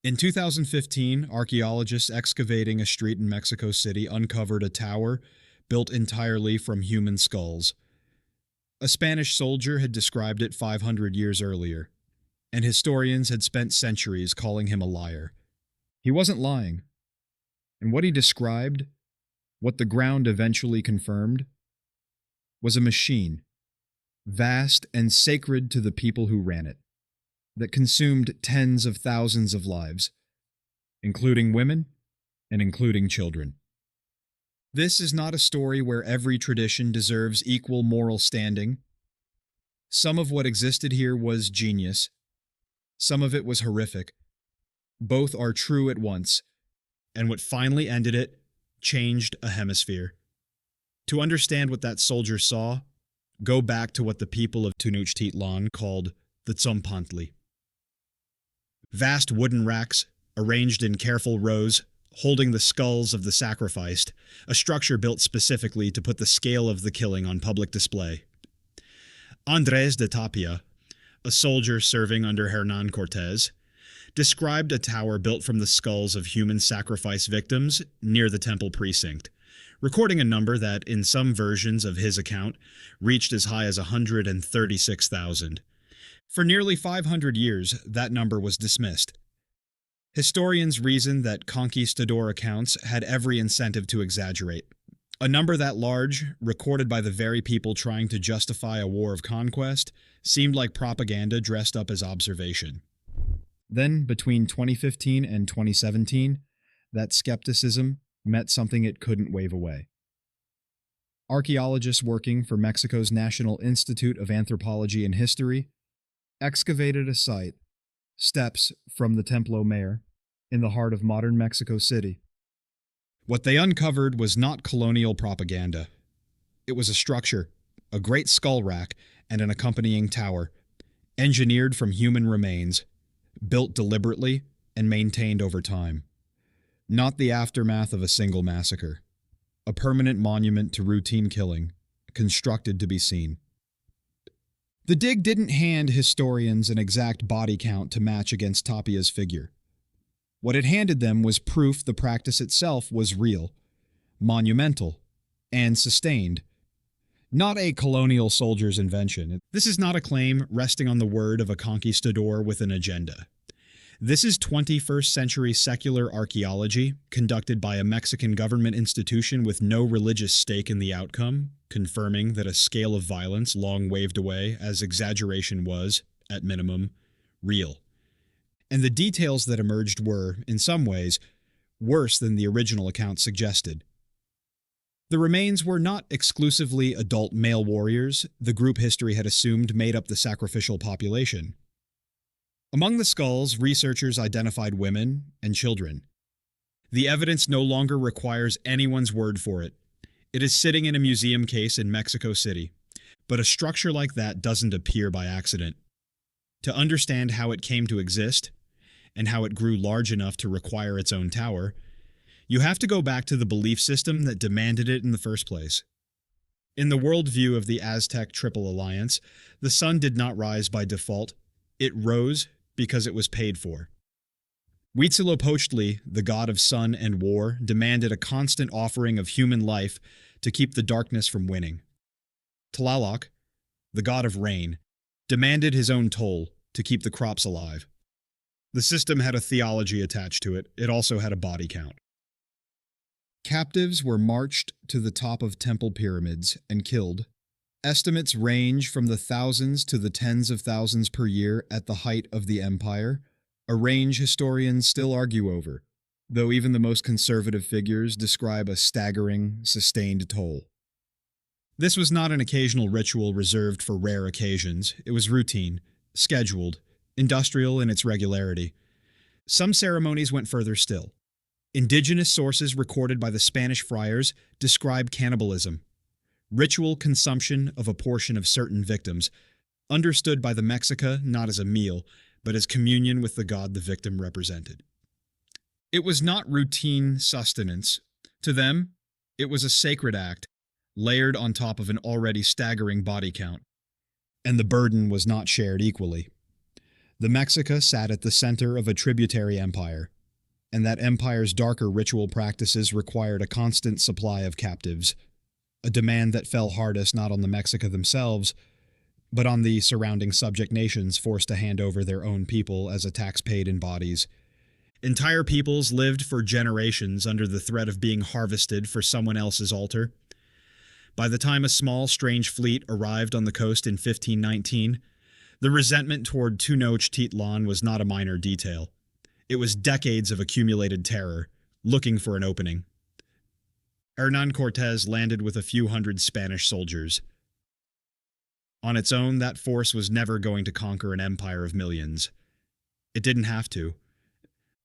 In 2015, archaeologists excavating a street in Mexico City uncovered a tower built entirely from human skulls. A Spanish soldier had described it 500 years earlier, and historians had spent centuries calling him a liar. He wasn't lying. And what he described, what the ground eventually confirmed, was a machine, vast and sacred to the people who ran it, that consumed tens of thousands of lives, including women and including children. This is not a story where every tradition deserves equal moral standing. Some of what existed here was genius. Some of it was horrific. Both are true at once, and what finally ended it changed a hemisphere. To understand what that soldier saw, go back to what the people of Tenochtitlan called the Tzompantli. Vast wooden racks, arranged in careful rows, holding the skulls of the sacrificed, a structure built specifically to put the scale of the killing on public display. Andrés de Tapia, a soldier serving under Hernán Cortés, described a tower built from the skulls of human sacrifice victims near the temple precinct, recording a number that, in some versions of his account, reached as high as 136,000. For nearly 500 years, that number was dismissed. Historians reasoned that conquistador accounts had every incentive to exaggerate. A number that large, recorded by the very people trying to justify a war of conquest, seemed like propaganda dressed up as observation. Then, between 2015 and 2017, that skepticism met something it couldn't wave away. Archaeologists working for Mexico's National Institute of Anthropology and History excavated a site, steps from the Templo Mayor, in the heart of modern Mexico City. What they uncovered was not colonial propaganda. It was a structure, a great skull rack, and an accompanying tower, engineered from human remains, built deliberately and maintained over time. Not the aftermath of a single massacre. A permanent monument to routine killing, constructed to be seen. The dig didn't hand historians an exact body count to match against Tapia's figure. What it handed them was proof the practice itself was real, monumental, and sustained. Not a colonial soldier's invention. This is not a claim resting on the word of a conquistador with an agenda. This is 21st century secular archaeology conducted by a Mexican government institution with no religious stake in the outcome, confirming that a scale of violence long waved away as exaggeration was, at minimum, real. And the details that emerged were, in some ways, worse than the original account suggested. The remains were not exclusively adult male warriors the group history had assumed made up the sacrificial population. Among the skulls, researchers identified women and children. The evidence no longer requires anyone's word for it. It is sitting in a museum case in Mexico City. But a structure like that doesn't appear by accident. To understand how it came to exist, and how it grew large enough to require its own tower, you have to go back to the belief system that demanded it in the first place. In the worldview of the Aztec Triple Alliance, the sun did not rise by default. It rose because it was paid for. Huitzilopochtli, the god of sun and war, demanded a constant offering of human life to keep the darkness from winning. Tlaloc, the god of rain, demanded his own toll to keep the crops alive. The system had a theology attached to it. It also had a body count. Captives were marched to the top of temple pyramids and killed. Estimates range from the thousands to the tens of thousands per year at the height of the empire, a range historians still argue over, though even the most conservative figures describe a staggering, sustained toll. This was not an occasional ritual reserved for rare occasions. It was routine, scheduled, industrial in its regularity. Some ceremonies went further still. Indigenous sources recorded by the Spanish friars describe cannibalism, ritual consumption of a portion of certain victims, understood by the Mexica not as a meal, but as communion with the god the victim represented. It was not routine sustenance. To them, it was a sacred act, layered on top of an already staggering body count, and the burden was not shared equally. The Mexica sat at the center of a tributary empire, and that empire's darker ritual practices required a constant supply of captives, a demand that fell hardest not on the Mexica themselves, but on the surrounding subject nations forced to hand over their own people as a tax paid in bodies. Entire peoples lived for generations under the threat of being harvested for someone else's altar. By the time a small, strange fleet arrived on the coast in 1519, the resentment toward Tenochtitlan was not a minor detail. It was decades of accumulated terror, looking for an opening. Hernán Cortés landed with a few hundred Spanish soldiers. On its own, that force was never going to conquer an empire of millions. It didn't have to.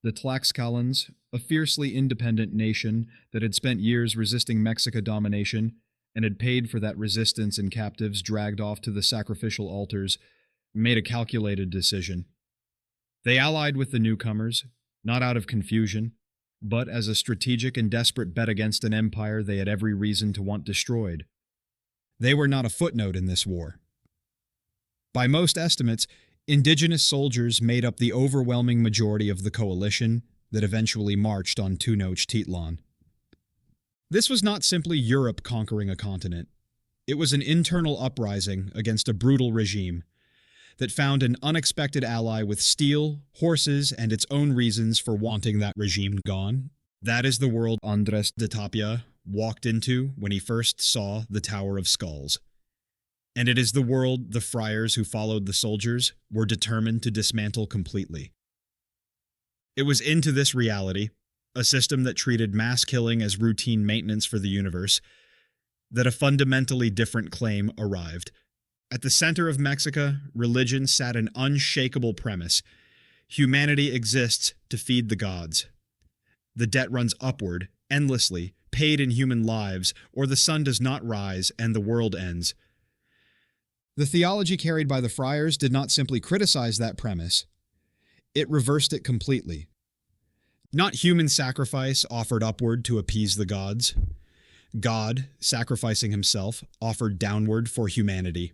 The Tlaxcalans, a fiercely independent nation that had spent years resisting Mexica domination and had paid for that resistance in captives dragged off to the sacrificial altars, made a calculated decision. They allied with the newcomers, not out of confusion, but as a strategic and desperate bet against an empire they had every reason to want destroyed. They were not a footnote in this war. By most estimates, indigenous soldiers made up the overwhelming majority of the coalition that eventually marched on Tenochtitlan. This was not simply Europe conquering a continent. It was an internal uprising against a brutal regime that found an unexpected ally with steel, horses, and its own reasons for wanting that regime gone. That is the world Andrés de Tapia walked into when he first saw the Tower of Skulls. And it is the world the friars who followed the soldiers were determined to dismantle completely. It was into this reality, a system that treated mass killing as routine maintenance for the universe, that a fundamentally different claim arrived. At the center of Mexico, religion sat an unshakable premise. Humanity exists to feed the gods. The debt runs upward, endlessly, paid in human lives, or the sun does not rise and the world ends. The theology carried by the friars did not simply criticize that premise. It reversed it completely. Not human sacrifice offered upward to appease the gods. God, sacrificing himself, offered downward for humanity.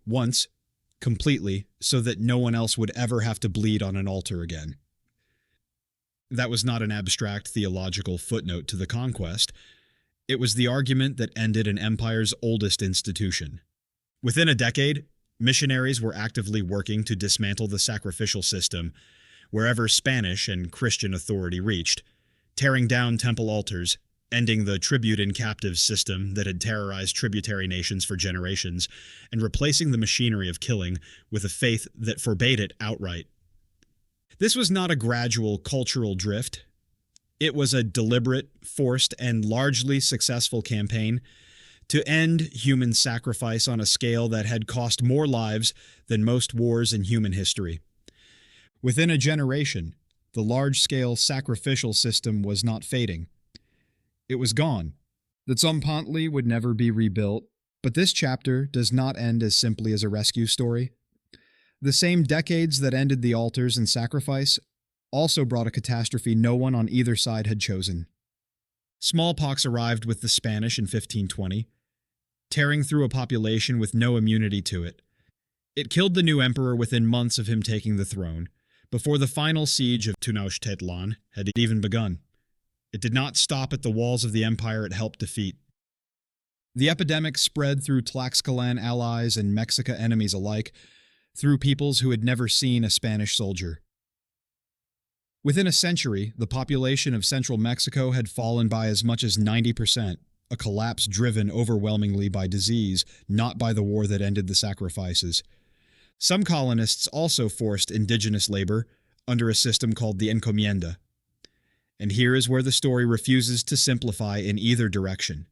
Once, completely, so that no one else would ever have to bleed on an altar again. That was not an abstract theological footnote to the conquest. It was the argument that ended an empire's oldest institution. Within a decade, missionaries were actively working to dismantle the sacrificial system wherever Spanish and Christian authority reached, tearing down temple altars, ending the tribute-in-captive system that had terrorized tributary nations for generations, and replacing the machinery of killing with a faith that forbade it outright. This was not a gradual cultural drift. It was a deliberate, forced, and largely successful campaign to end human sacrifice on a scale that had cost more lives than most wars in human history. Within a generation, the large-scale sacrificial system was not fading. It was gone. The Tzompantli would never be rebuilt, but this chapter does not end as simply as a rescue story. The same decades that ended the altars and sacrifice also brought a catastrophe no one on either side had chosen. Smallpox arrived with the Spanish in 1520, tearing through a population with no immunity to it. It killed the new emperor within months of him taking the throne, before the final siege of Tenochtitlan had even begun. It did not stop at the walls of the empire it helped defeat. The epidemic spread through Tlaxcalan allies and Mexica enemies alike, through peoples who had never seen a Spanish soldier. Within a century, the population of central Mexico had fallen by as much as 90%, a collapse driven overwhelmingly by disease, not by the war that ended the sacrifices. Some colonists also forced indigenous labor under a system called the encomienda. And here is where the story refuses to simplify in either direction.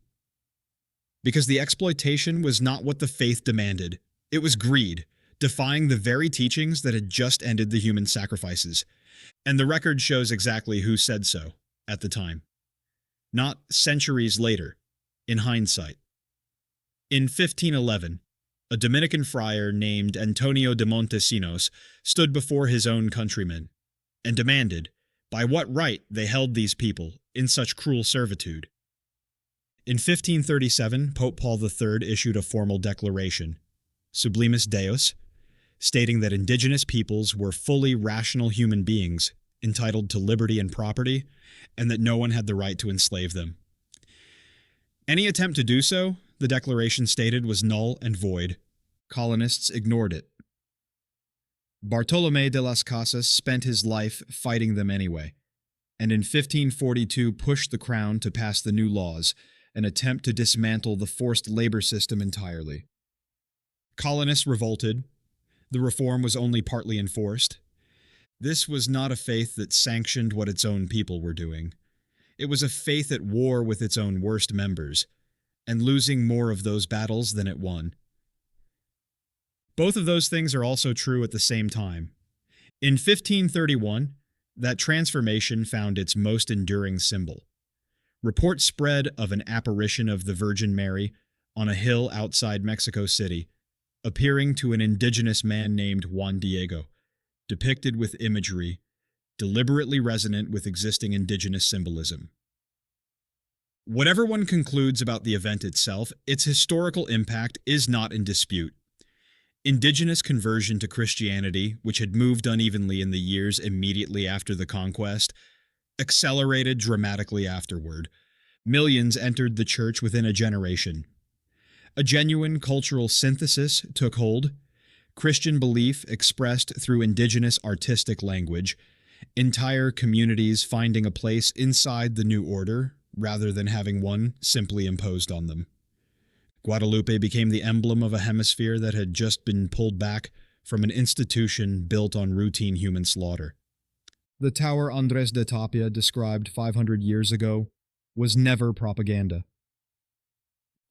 Because the exploitation was not what the faith demanded. It was greed, defying the very teachings that had just ended the human sacrifices. And the record shows exactly who said so at the time. Not centuries later, in hindsight. In 1511, a Dominican friar named Antonio de Montesinos stood before his own countrymen and demanded by what right they held these people in such cruel servitude. In 1537, Pope Paul III issued a formal declaration, Sublimis Deus, stating that indigenous peoples were fully rational human beings entitled to liberty and property, and that no one had the right to enslave them. Any attempt to do so, the declaration stated, was null and void. Colonists ignored it. Bartolomé de las Casas spent his life fighting them anyway, and in 1542 pushed the crown to pass the new laws, an attempt to dismantle the forced labor system entirely. Colonists revolted. The reform was only partly enforced. This was not a faith that sanctioned what its own people were doing. It was a faith at war with its own worst members, and losing more of those battles than it won. Both of those things are also true at the same time. In 1531, that transformation found its most enduring symbol. Reports spread of an apparition of the Virgin Mary on a hill outside Mexico City, appearing to an indigenous man named Juan Diego, depicted with imagery deliberately resonant with existing indigenous symbolism. Whatever one concludes about the event itself, its historical impact is not in dispute. Indigenous conversion to Christianity, which had moved unevenly in the years immediately after the conquest, accelerated dramatically afterward. Millions entered the church within a generation. A genuine cultural synthesis took hold. Christian belief expressed through indigenous artistic language, entire communities finding a place inside the new order rather than having one simply imposed on them. Guadalupe became the emblem of a hemisphere that had just been pulled back from an institution built on routine human slaughter. The tower Andrés de Tapia described 500 years ago was never propaganda.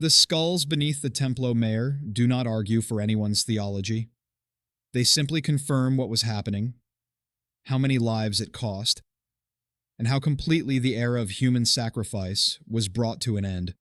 The skulls beneath the Templo Mayor do not argue for anyone's theology. They simply confirm what was happening, how many lives it cost, and how completely the era of human sacrifice was brought to an end.